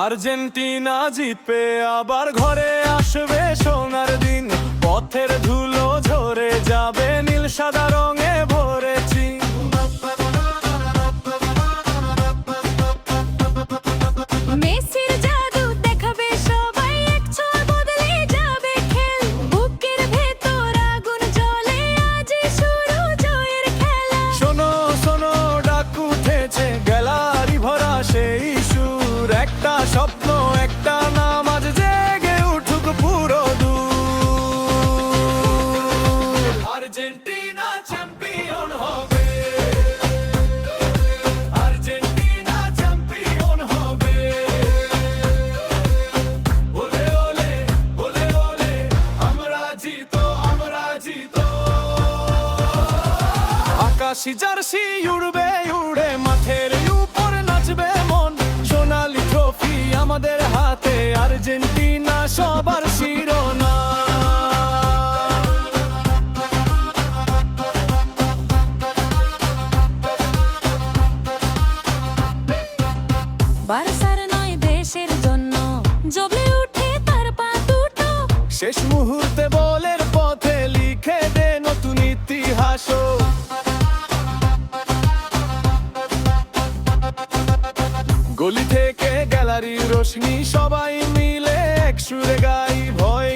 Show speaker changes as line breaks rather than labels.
Argentina জিতবে, আবার ঘরে আসবে সোনার দিন। পথের ধুলো ঝরে যাবে, নীল সাদা রঙে ভরেছি।
মেসির জাদু দেখাবে সবাই, এক ছোঁয়া বদলে যাবে খেল। বুকের ভেতর আগুন জ্বলে, আজই শুরু জয়ের খেলা।
শোনো শোনো, ডাক উঠেছে, গ্যালারি ভরা সেই সুর। একটা স্বপ্ন, একটা নাম, আজ জেগে উঠুক পুরো দূর। আর্জেন্টিনা চ্যাম্পিয়ন হবে, আর্জেন্টিনা চ্যাম্পিয়ন হবে। ওলে ওলে ওলে ওলে, আমরা জিতো, আমরা জিতো। আকাশি জার্সি উড়বে উড়ে, মাঠের উপর নাচবে মন। সোনালি ট্রফি আমাদের হাতে, আর্জেন্টিনা সবার শিরোনাম।
বার্সার নয় দেশের জন্য জবে উঠে তার পা দুটো।
শেষ মুহূর্তে বলের পথে লিখে দে নতুন ইতিহাস। গলি থেকে গ্যালারি রোশনি, সবাই মিলে এক সুরে গাই, ভয়